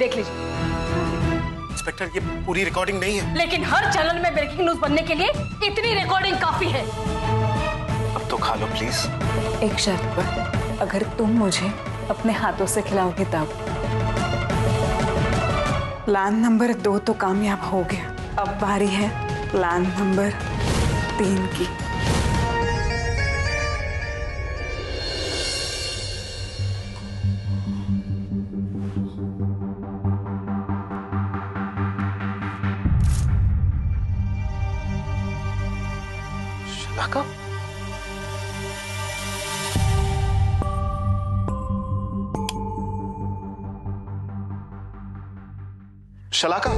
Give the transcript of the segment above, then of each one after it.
देख लीजिए। इंस्पेक्टर, ये पूरी रिकॉर्डिंग नहीं है। लेकिन हर चैनल में ब्रेकिंग न्यूज बनने के लिए इतनी रिकॉर्डिंग काफी है। अब तो खा लो प्लीज। एक शर्त पर, अगर तुम मुझे अपने हाथों से खिलाओगे तब। प्लान नंबर 2 तो कामयाब हो गया, अब बारी है प्लान नंबर 3 की। शलाका? शलाका,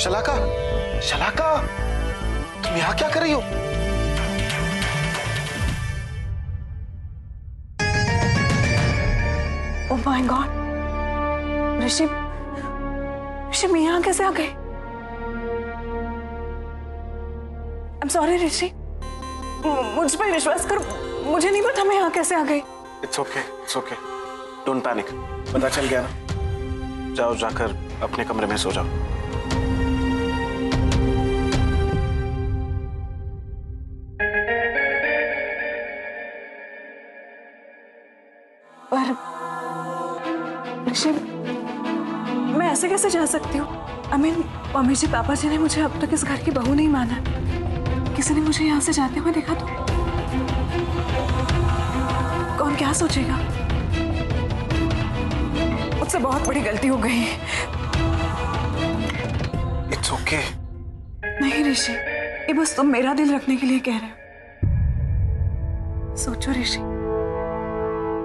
शलाका, शलाका, तुम यहाँ क्या कर रही हो? ओह माय गॉड, ऋषि, ऋषि मैं यहाँ कैसे आ गई? आई एम सॉरी ऋषि, मुझ पर विश्वास करो, मुझे नहीं पता मैं यहाँ कैसे आ गई। It's okay, it's okay, don't panic. पता चल गया ना, जाओ जाकर अपने कमरे में सो जाओ। पर ऋषि, मैं ऐसे कैसे जा सकती हूँ? मम्मी जी पापा जी ने मुझे अब तक इस घर की बहू नहीं माना। किसी ने मुझे यहाँ से जाते हुए देखा तो कौन क्या सोचेगा? मुझसे बहुत बड़ी गलती हो गई। It's okay. नहीं ऋषि, ये बस तुम मेरा दिल रखने के लिए कह रहे हो। सोचो ऋषि,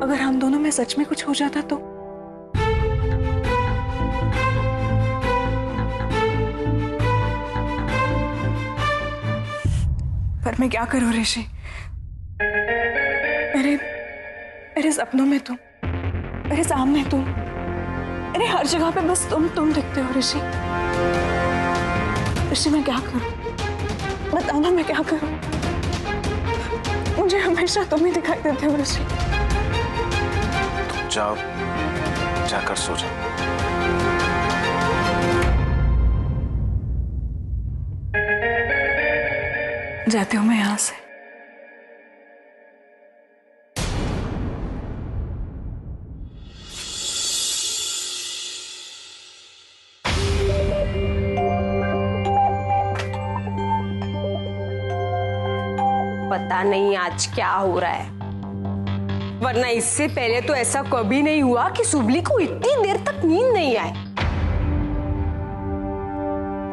अगर हम दोनों में सच में कुछ हो जाता तो? पर मैं क्या करूं ऋषि? मेरे सपनों में तुम, मेरे सामने तुम, मेरे हर जगह पे बस तुम दिखते हो ऋषि। ऋषि मैं क्या करूं? बताना मैं क्या करूं? मुझे हमेशा तुम ही दिखाई देते हो ऋषि। तुम जाओ, जाकर सो जाओ। जाती हूँ मैं यहाँ से। पता नहीं आज क्या हो रहा है, वरना इससे पहले तो ऐसा कभी नहीं हुआ कि सुबली को इतनी देर तक नींद नहीं आए।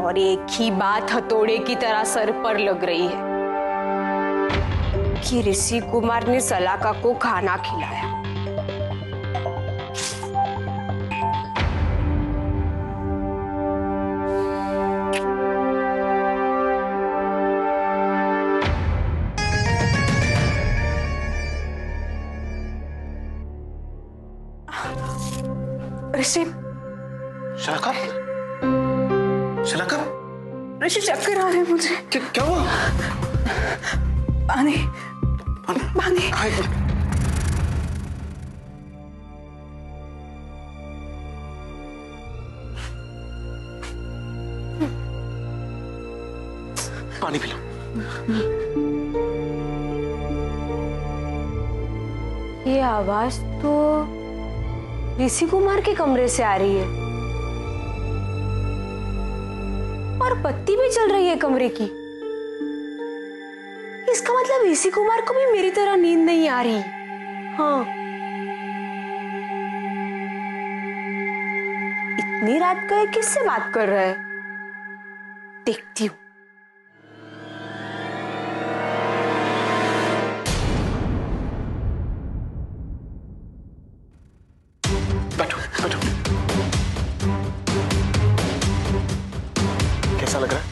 और एक ही बात हथौड़े की तरह सर पर लग रही है कि ऋषि कुमार ने शलाका को खाना खिलाया। ऋषि, शलाका, शलाका, ऋषि चक्कर आ रहे हैं मुझे। क्या हुआ? पानी, पानी। पानी पी लो। ये आवाज तो ऋषि कुमार के कमरे से आ रही है और बत्ती भी चल रही है कमरे की। इसका मतलब ऋषि कुमार को भी मेरी तरह नींद नहीं आ रही। हाँ, इतनी रात को ये किससे बात कर रहा है? देखती हूँ। बैठो, बैठो। कैसा लग रहा है?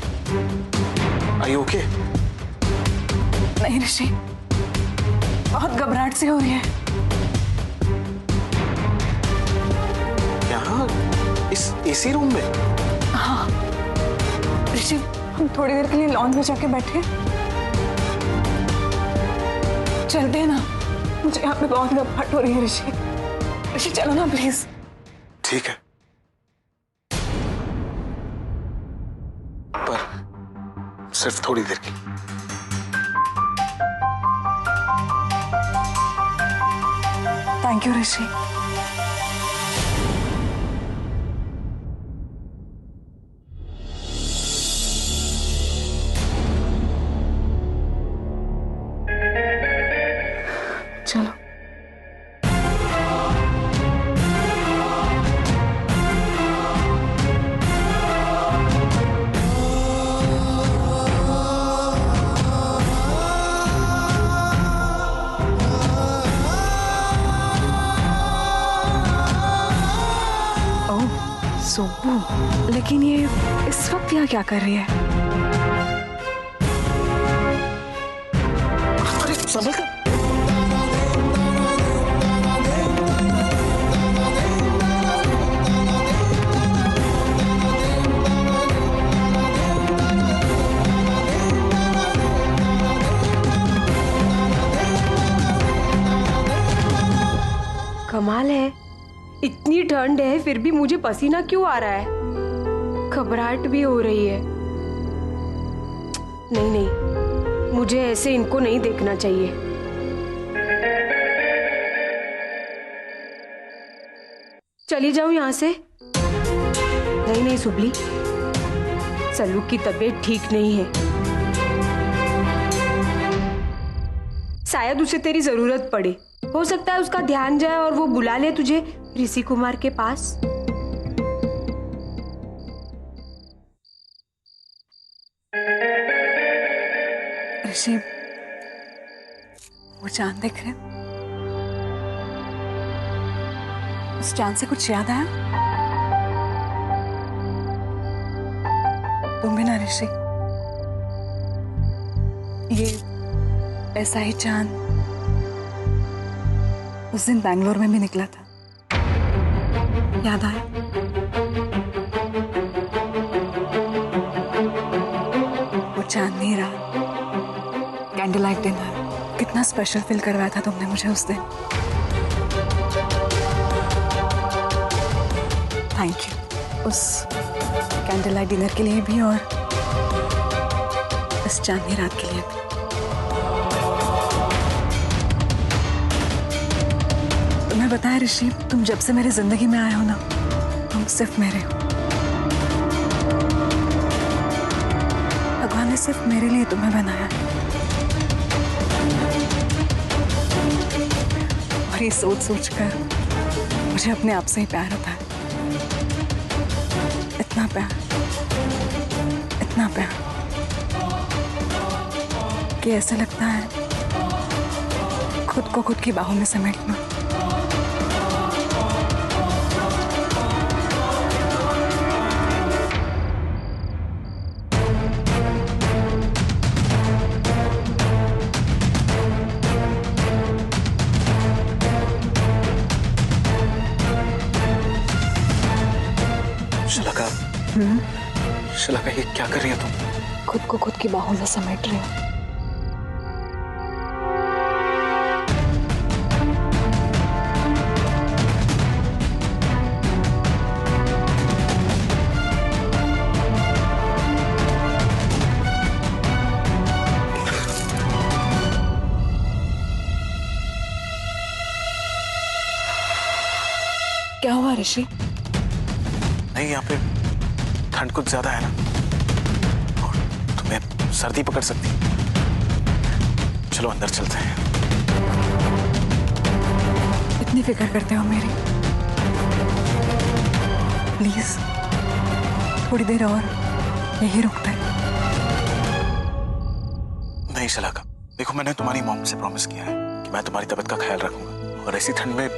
Are you okay? नहीं ऋषि, बहुत घबराहट सी हो रही है। यहाँ इस एसी रूम में? हाँ ऋषि, हम थोड़ी देर के लिए लॉन में जाके बैठे, चलते हैं ना? मुझे यहाँ पे बहुत घबराहट हो रही है ऋषि। ऋषि चलो ना प्लीज। ठीक है, पर सिर्फ थोड़ी देर की। थैंक यू ऋषि। चलो। सुब्बू, लेकिन ये इस वक्त यहाँ क्या कर रही है? अरे संभल कर। कमाल है, इतनी ठंड है फिर भी मुझे पसीना क्यों आ रहा है? घबराहट भी हो रही है। नहीं नहीं, मुझे ऐसे इनको नहीं देखना चाहिए। चली जाऊं यहाँ से? नहीं नहीं सुबली, सल्लू की तबीयत ठीक नहीं है। शायद उसे तेरी जरूरत पड़े। हो सकता है उसका ध्यान जाए और वो बुला ले तुझे ऋषि कुमार के पास। ऋषि, वो चांद देख रहे? उस चांद से कुछ याद आया? तुम भी ना ऋषि? ये ऐसा ही चांद उस दिन बैंगलोर में भी निकला था, याद आया? वो चांदनी रात, कैंडल लाइट डिनर, कितना स्पेशल फील करवाया था तुमने मुझे उस दिन। थैंक यू उस कैंडल लाइट डिनर के लिए भी और इस चांदनी रात के लिए भी। तुम्हें बताया ऋषि, तुम जब से मेरी जिंदगी में आए हो ना, तुम सिर्फ मेरे हो। भगवान ने सिर्फ मेरे लिए तुम्हें बनाया है। और ये सोच सोच कर मुझे अपने आप से ही प्यार होता है। इतना प्यार, इतना प्यार कि ऐसा लगता है खुद को खुद की बाहों में समेटना। शिलाका, ये क्या कर रही है तुम? खुद को खुद की बाहों में समेट रहे हो। क्या हुआ ऋषि? नहीं, यहाँ पे ठंड कुछ ज्यादा है ना, और तुम्हें सर्दी पकड़ सकती। चलो अंदर चलते हैं। इतनी फिक्र करते हो मेरी? प्लीज थोड़ी देर और यही रुकते हैं। नहीं शिलाका, देखो मैंने तुम्हारी मॉम से प्रॉमिस किया है कि मैं तुम्हारी तबीयत का ख्याल रखूंगा, और ऐसी ठंड में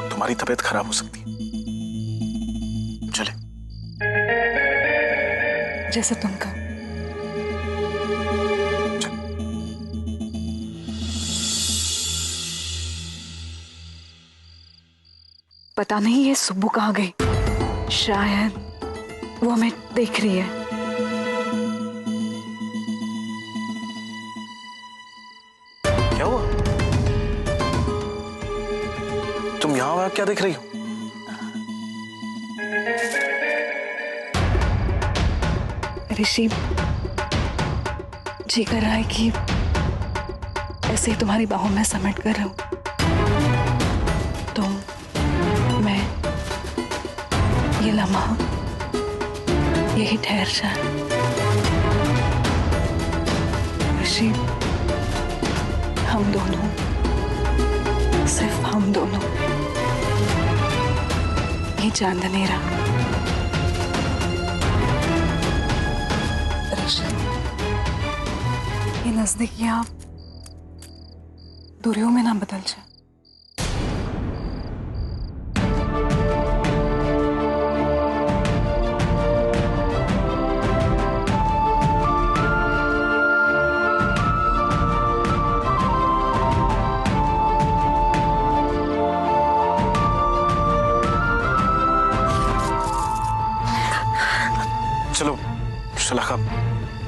तुम्हारी तबीयत खराब हो सकती है। चले। जैसे तुम कहो। पता नहीं ये सुब्बू कहाँ गई। शायद वो हमें देख रही है। क्या हुआ? तुम यहाँ क्या देख रही हो? ऋषि, जी कर रहा है कि ऐसे ही तुम्हारी बाहों में समेट कर रहूं। तुम, मैं, ये लम्हा यही ठहर जाए। ऋषि, हम दोनों, सिर्फ हम दोनों, ये चांदनेरा। ऋषि, ये नजदीकियां दूरियों में ना बदल जाए। चलो शलाका,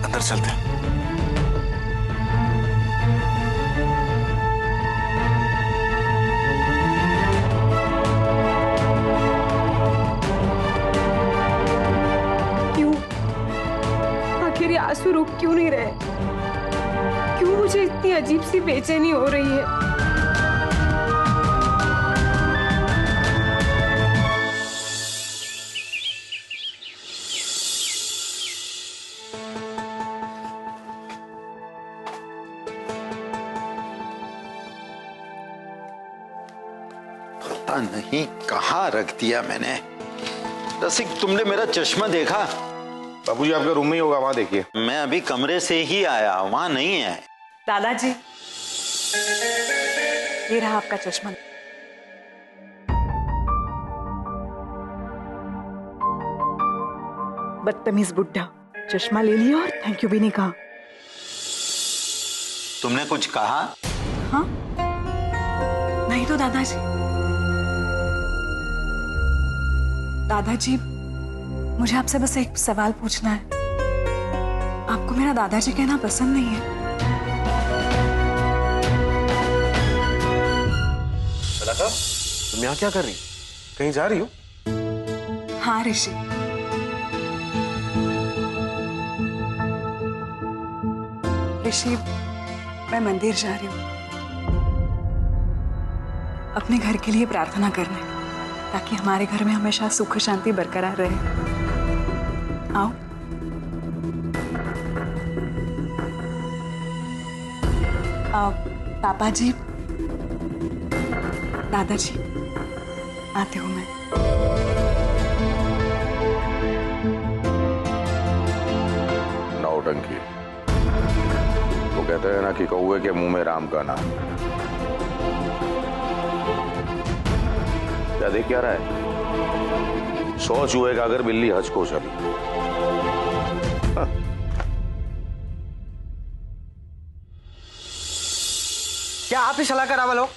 अंदर चलते हैं। क्यों? आखिर ये आंसू रुक क्यों नहीं रहे? क्यों मुझे इतनी अजीब सी बेचैनी हो रही है? पता नहीं कहाँ रख दिया मैंने। रसिक, तुमने मेरा चश्मा देखा? बाबूजी आपके रूम में ही होगा, वहां देखिए। मैं अभी कमरे से ही आया, वहां नहीं है। दादाजी, ये रहा आपका चश्मा। बदतमीज बुड्ढा, चश्मा ले लिया और थैंक यू भी नहीं कहा। तुमने कुछ कहा? हाँ? नहीं तो दादाजी। दादाजी, मुझे आपसे बस एक सवाल पूछना है। आपको मेरा दादाजी कहना पसंद नहीं है? शलाका, तुम यहाँ क्या कर रही? कहीं जा रही हो? हाँ ऋषि, ऋषि, मैं मंदिर जा रही हूँ अपने घर के लिए प्रार्थना करने, ताकि हमारे घर में हमेशा सुख शांति बरकरार रहे। आओ। पापा जी, दादाजी, आती हूँ मैं। नौटंकी, वो कहते हैं ना कि कौवे के मुंह में राम का नाम। क्या देख क्या रहा है? 100 चूहे का अगर बिल्ली हज को चली। क्या आप ही शलाका रावल हो?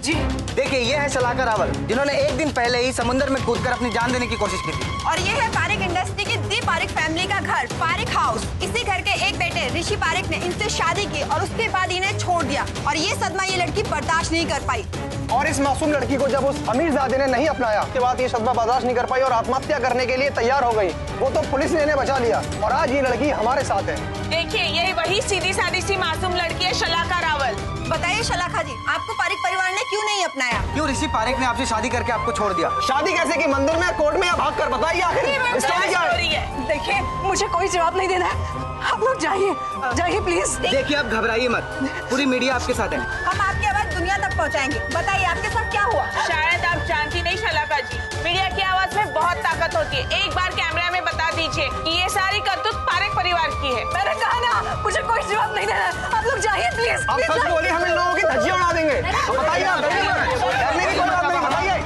जी। देखिए, ये है शलाका रावल, जिन्होंने एक दिन पहले ही समुद्र में कूदकर अपनी जान देने की कोशिश की थी। और ये है पारिक इंडस्ट्री की दी पारिक फैमिली का घर, पारिक हाउस। इसी घर के एक बेटे ऋषि पारिक ने इनसे शादी की और उसके बाद इन्हें छोड़ दिया, और ये सदमा ये लड़की बर्दाश्त नहीं कर पाई। और इस मासूम लड़की को जब उस अमीरजादे ने नहीं अपनाया, उसके बाद ये सदमा बर्दाश्त नहीं कर पाई और आत्महत्या करने के लिए तैयार हो गई। वो तो पुलिस ने इन्हें बचा लिया और आज ये लड़की हमारे साथ है। देखिए, यही वही सीधी सादी सी मासूम लड़की है शलाका रावल। बताइए शलाका जी, आपको पारिक परिवार ने क्यों नहीं अपनाया? क्यों ऋषि पारिक ने आपसे शादी करके आपको छोड़ दिया? शादी कैसे की? मंदिर में, कोर्ट में या भाग कर? बताइए आखिर स्टोरी क्या है? देखिए, मुझे कोई जवाब नहीं देना है। आप लोग जाइए, जाइए प्लीज। देखिए, आप घबराइए मत, पूरी मीडिया आपके साथ है। हम आपकी आवाज दुनिया तक पहुंचाएंगे। बताइए आपके साथ क्या हुआ? शायद आप जानती नहीं शलाका जी, मीडिया की आवाज में बहुत ताकत होती है। एक बार कैमरा में बता दीजिए कि ये सारी करतूत पारिक परिवार की है। मैंने कहा ना, मुझे कोई जवाब नहीं देना है। आप लोग जाइए प्लीज। आप सच बोलिए, हम इन लोगों की धज्जियां उड़ा देंगे। बताइए, आप डरने की कोई बात नहीं, बताइए।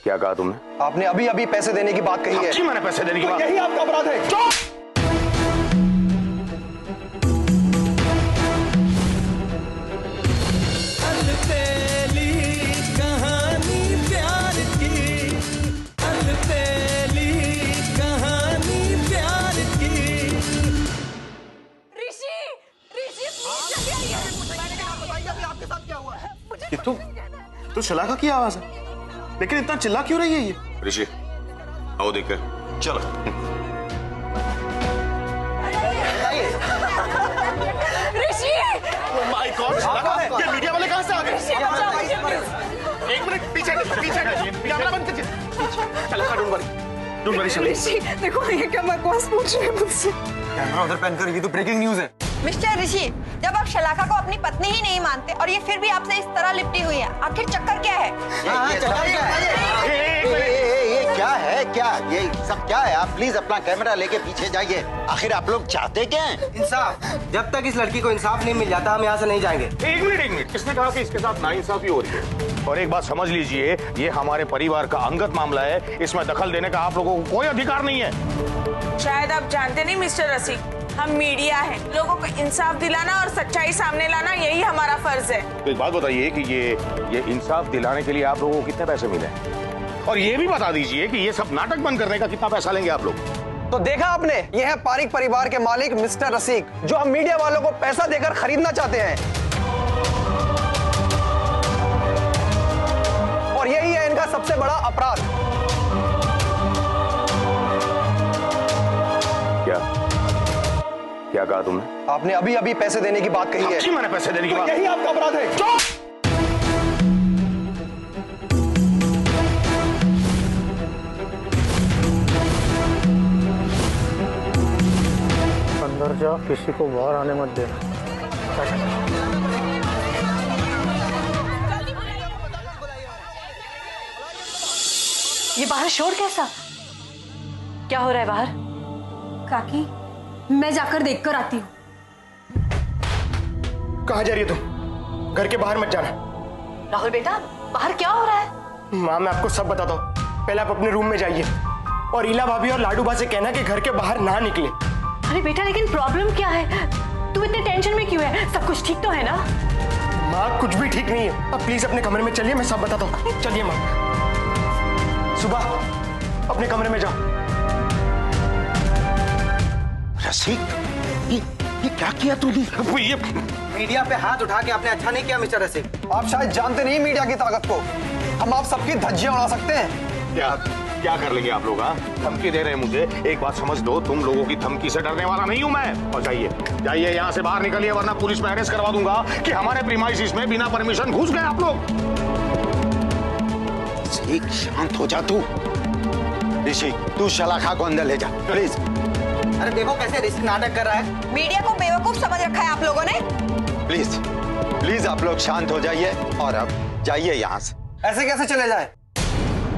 क्या कहा तुमने? आपने अभी अभी पैसे देने की बात कही है। मैंने पैसे देने की बात? यही आपका अपराध है। अलबेली कहानी प्यार की, अलबेली शलाका की आवाज है, लेकिन इतना चिल्ला क्यों रही है ये? ऋषि आओ देखकर। चलो। माय गॉड, शलाका, ये मीडिया वाले कहां से आ गए? एक मिनट, पीछे कैमरा बंद कीजिए। शलाका, डोंट वरी शलाका। ऋषि देखो ये क्या बकवास पूछ रहे हैं मुझसे। कैमरा उधर पैन कर, ये तो ब्रेकिंग न्यूज है। मिस्टर ऋषि, जब आप शलाका को अपनी पत्नी ही नहीं मानते और ये फिर भी आपसे इस तरह लिपटी हुई है, आखिर चक्कर क्या है? ये क्या है? क्या ये सब क्या है? आप प्लीज अपना कैमरा लेके पीछे जाइए। आखिर आप लोग चाहते क्या हैं? इंसाफ। जब तक इस लड़की को इंसाफ नहीं मिल जाता हम यहाँ से नहीं जाएंगे। एक मिनट, किसने कहा कि इसके साथ नाइंसाफी हो रही है? और एक बात समझ लीजिए, ये हमारे परिवार का अंगत मामला है, इसमें दखल देने का आप लोगों को कोई अधिकार नहीं है। शायद आप जानते नहीं मिस्टर रसिक, हम मीडिया हैं, लोगों को इंसाफ दिलाना और सच्चाई सामने लाना यही हमारा फर्ज है। तो एक बात बताइए कि ये इंसाफ दिलाने के लिए आप लोगों को कितने पैसे मिले? और ये भी बता दीजिए कि ये सब नाटक बंद करने का कितना पैसा लेंगे आप लोग? तो देखा आपने, ये है पारिक परिवार के मालिक मिस्टर रसिक, जो हम मीडिया वालों को पैसा देकर खरीदना चाहते हैं। और यही है इनका सबसे बड़ा अपराध। क्या कहा तुमने? आपने अभी अभी पैसे देने की बात कही है। जी मैंने पैसे देने की बात। यही आपका अपराध है। अंदर जा, किसी को बाहर आने मत देना। ये बाहर शोर कैसा? क्या हो रहा है बाहर? काकी, मैं जाकर देखकर आती हूँ। कहाँ जा रही है तुम? घर के बाहर मत जाना। राहुल बेटा, बाहर क्या हो रहा है? माँ मैं आपको सब बताता हूँ, पहले आप अपने रूम में जाइए और ईला भाभी और लाडू बा से कहना कि घर के बाहर ना निकले। अरे बेटा, लेकिन प्रॉब्लम क्या है? तू इतने टेंशन में क्यों है? सब कुछ ठीक तो है ना? माँ कुछ भी ठीक नहीं है, अब प्लीज अपने कमरे में चलिए, मैं सब बताता हूँ। चलिए माँ। सुबह अपने कमरे में जाओ। रसिक, ये क्या किया तूने? ये मीडिया पे हाथ उठा के आपने अच्छा नहीं किया मिस्टर रसिक। आप शायद जानते नहीं मीडिया की ताकत को। हम आप सबकी धज्जियां उड़ा सकते हैं। क्या कर लेंगे आप लोग? धमकी दे रहे हैं मुझे? एक बात समझ लो, तुम लोगों की धमकी से डरने वाला नहीं हूं मैं। और जाइए यहाँ से बाहर निकलिए, वरना पुलिस में अरेस्ट करवा दूंगा कि हमारे प्रीमाइसिस में बिना परमिशन घुस गए आप लोग। रसिक, शांत हो जा तू। ऋषि, तू शलाका को अंदर ले जा प्लीज। अरे देखो कैसे ऋषि नाटक कर रहा है। मीडिया को बेवकूफ समझ रखा है आप लोगों ने। प्लीज प्लीज आप लोग शांत हो जाइए और अब जाइए यहाँ से। ऐसे कैसे चले जाए?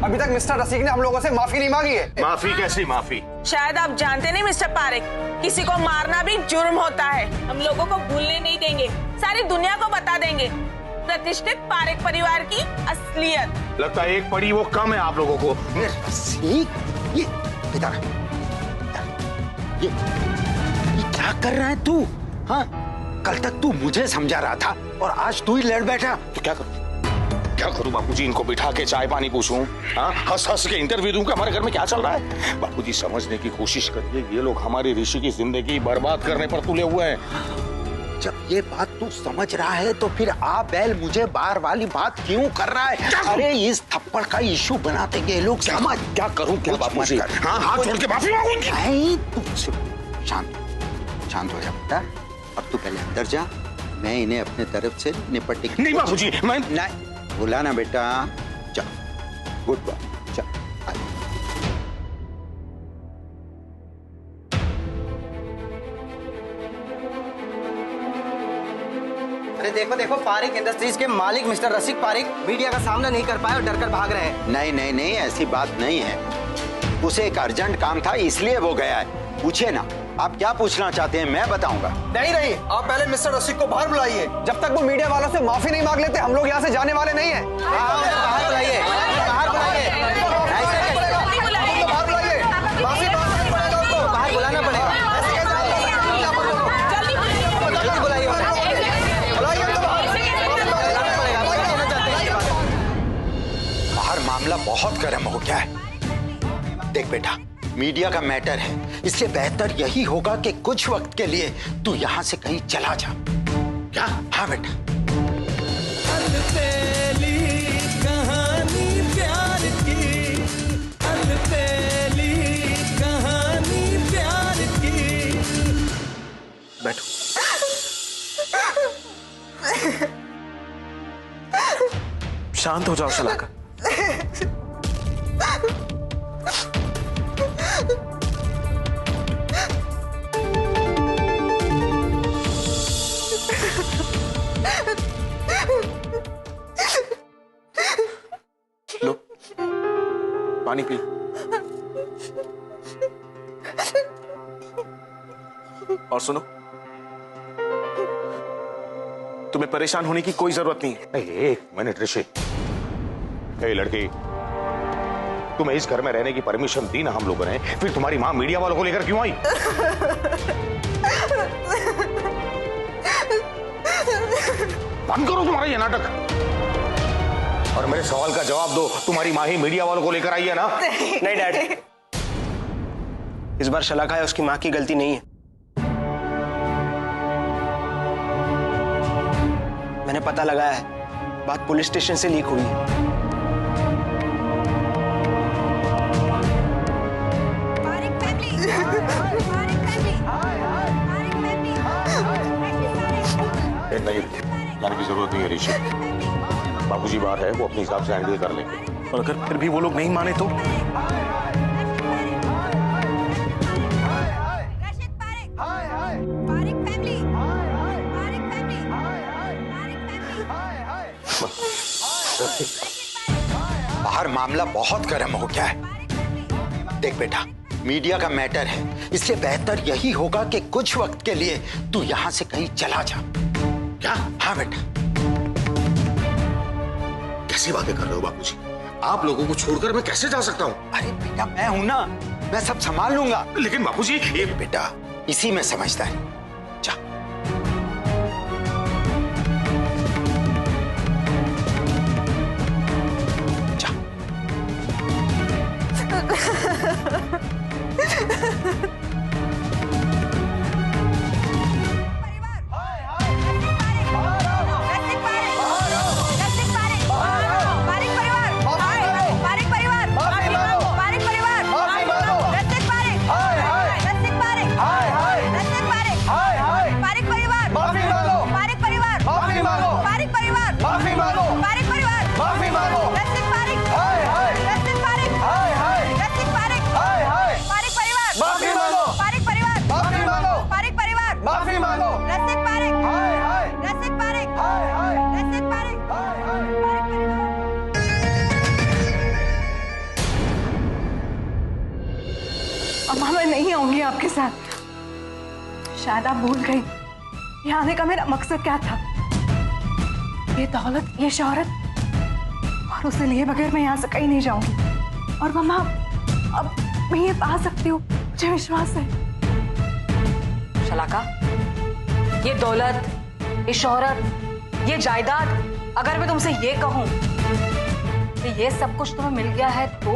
अभी तक मिस्टर रसिक ने हम लोगों से माफी नहीं मांगी है। माफी? कैसी माफी? शायद आप जानते नहीं मिस्टर पारेख, किसी को मारना भी जुर्म होता है। हम लोगों को भूलने नहीं देंगे, सारी दुनिया को बता देंगे प्रतिष्ठित पारेख परिवार की असलियत। लगता है एक पड़ी वो कम है आप लोगों को। रसिक, ये क्या कर रहा है तू? हाँ, कल तक तू मुझे समझा रहा था और आज तू ही लड़ बैठा। तो क्या करूं बापूजी? इनको बिठा के चाय पानी पूछूं? हाँ, हंस हंस के इंटरव्यू दूं कि हमारे घर में क्या चल रहा है? बापूजी समझने की कोशिश करिए, ये लोग हमारे ऋषि की जिंदगी बर्बाद करने पर तुले हुए हैं। जब ये बात तू समझ रहा है तो फिर आ बैल मुझे बार वाली बात क्यों कर रहा है? अरे इस थप्पड़ का इशू बनाते ये लोग समझ। क्या करूं? क्या बापूजी? हाँ, हाथ छोड़ के माफी मांगू। नहीं, तू शांत हो जा बेटा। अब तू पहले अंदर जा, मैं इन्हें अपने तरफ से निपटने की। नहीं बापूजी, मैं नहीं बोला ना बेटा। चल, गुड बॉय, चल। अरे देखो देखो, पारिक इंडस्ट्रीज के मालिक मिस्टर रसिक पारिक मीडिया का सामना नहीं कर पाए और डरकर भाग रहे हैं। नहीं, ऐसी बात नहीं है। उसे एक अर्जेंट काम था इसलिए वो गया है। पूछिए ना, आप क्या पूछना चाहते हैं, मैं बताऊंगा। नहीं, आप पहले मिस्टर रसिक को बाहर बुलाइए। जब तक वो मीडिया वालों से माफी नहीं मांग लेते हम लोग यहाँ से जाने वाले नहीं है। बाहर बुलाइए, बाहर बुलाइए, बाहर बुलाइए। माफी मांगना पड़ेगा उसको, बाहर बुलाना पड़ेगा। जल्दी बुलाइए, बाहर मामला बहुत गर्म हो गया है। देख बेटा, मीडिया का मैटर है, इसलिए बेहतर यही होगा कि कुछ वक्त के लिए तू यहाँ से कहीं चला जा। क्या? हाँ बेटा। शांत हो जाओ शलाका। लो पानी पी। और सुनो, तुम्हें परेशान होने की कोई जरूरत नहीं है। एक मिनट ऋषि, ए लड़की, तुम्हें इस घर में रहने की परमिशन दी ना हम लोगों ने, फिर तुम्हारी माँ मीडिया वालों को लेकर क्यों आई? बंद करो तुम्हारा ये नाटक और मेरे सवाल का जवाब दो। तुम्हारी माँ ही मीडिया वालों को लेकर आई है ना? नहीं डैड, इस बार शलाका है उसकी माँ की गलती नहीं है। मैंने पता लगाया है, बात पुलिस स्टेशन से लीक हुई है। Parikh family, Parikh family, Parikh family. नहीं, जाने की जरूरत नहीं है ऋषि। बाबूजी बाहर है, वो अपने हिसाब से हैंडल कर लेंगे। और अगर फिर भी वो लोग नहीं माने तो? Rashid Parikh, Parikh family, Parikh family, Parikh family. बाहर मामला बहुत गर्म हो गया है। देख बेटा, मीडिया का मैटर है, इसलिए बेहतर यही होगा कि कुछ वक्त के लिए तू यहां से कहीं चला जा। क्या? हाँ बेटा। कैसी बातें कर रहे हो बाबूजी? आप लोगों को छोड़कर मैं कैसे जा सकता हूँ? अरे बेटा, मैं हूं ना, मैं सब संभाल लूंगा। लेकिन बाबूजी ये बेटा, इसी में समझदारी। जा। जा। अम्मा, मैं नहीं आऊंगी आपके साथ। शायद आप भूल गई यहाँ आने का मेरा मकसद क्या था। ये दौलत, ये शोहरत, और उसे लिए बगैर मैं यहाँ से कहीं नहीं जाऊंगी। और मम्मा, अब मैं ये पा सकती हूँ, मुझे विश्वास है। शलाका, ये दौलत, ये शोहरत, ये जायदाद, अगर मैं तुमसे ये कहूं कि ये सब कुछ तुम्हें मिल गया है तो